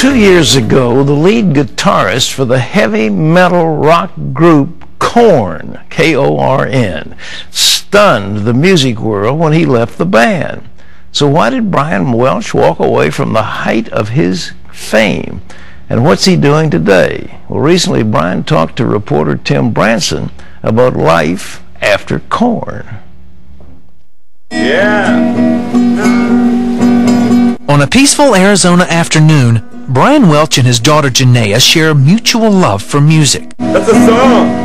2 years ago, the lead guitarist for the heavy metal rock group Korn, K-O-R-N, stunned the music world when he left the band. So why did Brian Welch walk away from the height of his fame? And what's he doing today? Well, recently Brian talked to reporter Tim Branson about life after Korn. On a peaceful Arizona afternoon, Brian Welch and his daughter Janaea share a mutual love for music. That's a song!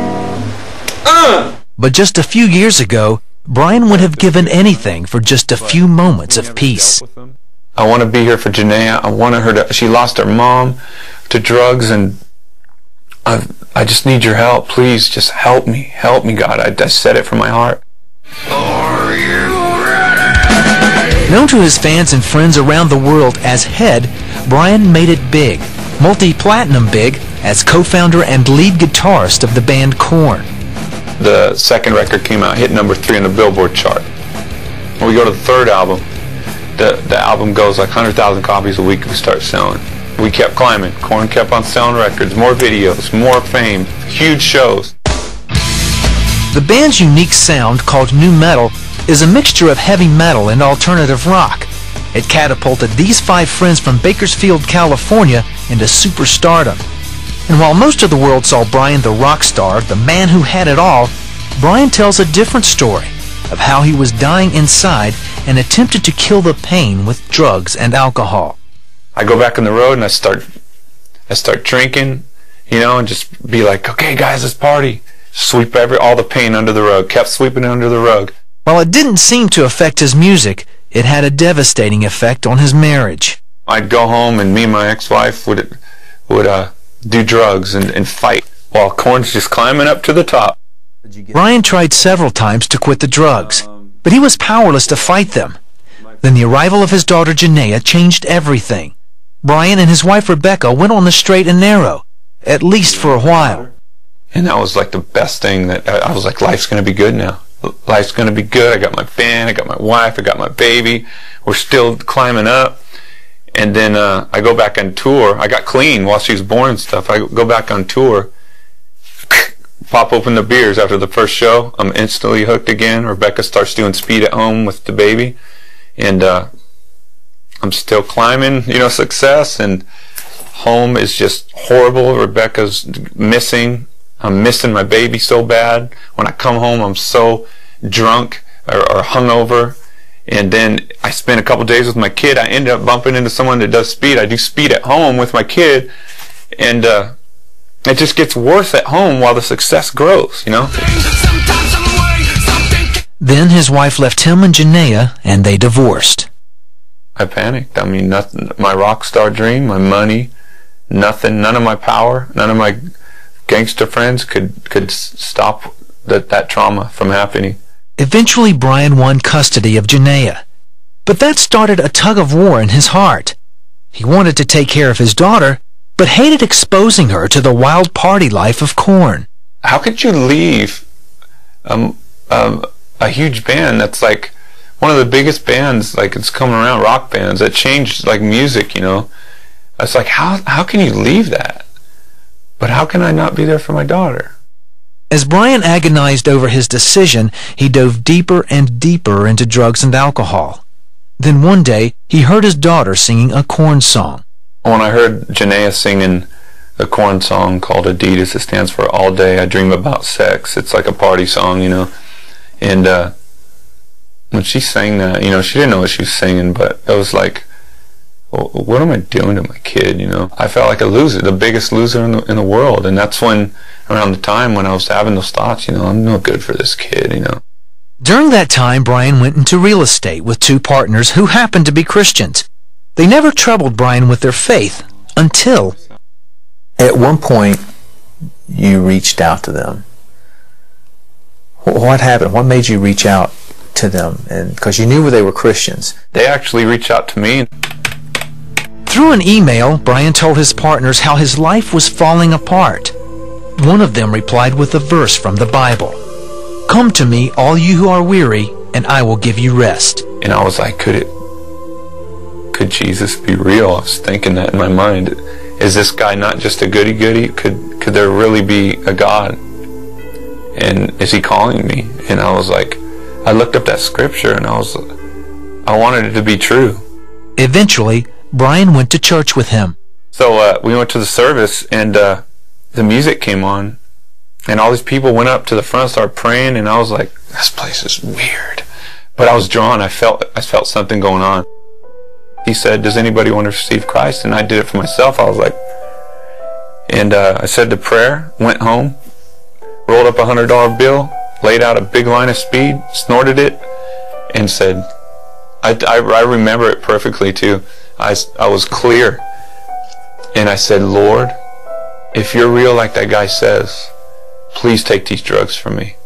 But just a few years ago, Brian would have given anything for just a few moments of peace. I want to be here for Janaea. I wanted her to, she lost her mom to drugs, and I just need your help. Please, just help me, God. I said it from my heart. Are you ready? Known to his fans and friends around the world as Head, Brian made it big, multi-platinum big, as co-founder and lead guitarist of the band Korn. The second record came out, hit number 3 on the Billboard chart. When we go to the third album, the album goes like 100,000 copies a week we start selling. We kept climbing. Korn kept on selling records, more videos, more fame, huge shows. The band's unique sound, called nu metal, is a mixture of heavy metal and alternative rock. It catapulted these 5 friends from Bakersfield, California into superstardom. And while most of the world saw Brian the rock star, the man who had it all, Brian tells a different story of how he was dying inside and attempted to kill the pain with drugs and alcohol. I go back on the road and I start drinking, you know, and just be like, okay guys, let's party. Sweep all the pain under the rug, kept sweeping it under the rug. While it didn't seem to affect his music, it had a devastating effect on his marriage. I'd go home and me and my ex-wife would do drugs and fight while Korn's just climbing up to the top. Brian tried several times to quit the drugs, but he was powerless to fight them. Then the arrival of his daughter Janaea changed everything. Brian and his wife Rebecca went on the straight and narrow, at least for a while. And that was like the best thing. That I was like, life's going to be good now. Life's going to be good. I got my band, I got my wife, I got my baby. We're still climbing up. And then I go back on tour. I got clean while she was born and stuff. I go back on tour, pop open the beers after the first show. I'm instantly hooked again. Rebecca starts doing speed at home with the baby. And I'm still climbing, you know, success. And home is just horrible. Rebecca's missing. I'm missing my baby so bad. When I come home, I'm so drunk or hungover. And then I spend a couple days with my kid. I end up bumping into someone that does speed. I do speed at home with my kid. And it just gets worse at home while the success grows, you know? Then his wife left him and Janaea, and they divorced. I panicked. I mean, nothing. My rock star dream, my money, nothing, none of my power, none of my gangster friends could stop that trauma from happening. Eventually, Brian won custody of Janaea. But that started a tug-of-war in his heart. He wanted to take care of his daughter, but hated exposing her to the wild party life of Korn. How could you leave a huge band that's like one of the biggest bands, like it's coming around, rock bands, that changed like music, you know? It's like, how can you leave that? But how can I not be there for my daughter? As Brian agonized over his decision, he dove deeper and deeper into drugs and alcohol. Then one day, he heard his daughter singing a Korn song. When I heard Janaea singing a Korn song called Adidas, it stands for All Day I Dream About Sex. It's like a party song, you know. And when she sang that, you know, she didn't know what she was singing, but it was like, well, what am I doing to my kid, you know? I felt like a loser, the biggest loser in the world. And that's when, around the time when I was having those thoughts, you know, I'm no good for this kid, you know. During that time, Brian went into real estate with 2 partners who happened to be Christians. They never troubled Brian with their faith until... At one point, you reached out to them. What happened? What made you reach out to them? And because you knew they were Christians. They actually reached out to me. Through an email, Brian told his partners how his life was falling apart. One of them replied with a verse from the Bible. "Come to me, all you who are weary, and I will give you rest." And I was like, could could Jesus be real? I was thinking that in my mind. Is this guy not just a goody-goody? Could there really be a God? And is he calling me? And I was like, I looked up that scripture and I wanted it to be true. Eventually, Brian went to church with him. So we went to the service, and the music came on, and all these people went up to the front and started praying, and I was like, this place is weird. But I was drawn. I felt something going on. He said, does anybody want to receive Christ? And I did it for myself. I was like, and I said the prayer, went home, rolled up a $100 bill, laid out a big line of speed, snorted it, and said, I remember it perfectly too. I was clear. And I said, Lord, if you're real like that guy says, please take these drugs from me.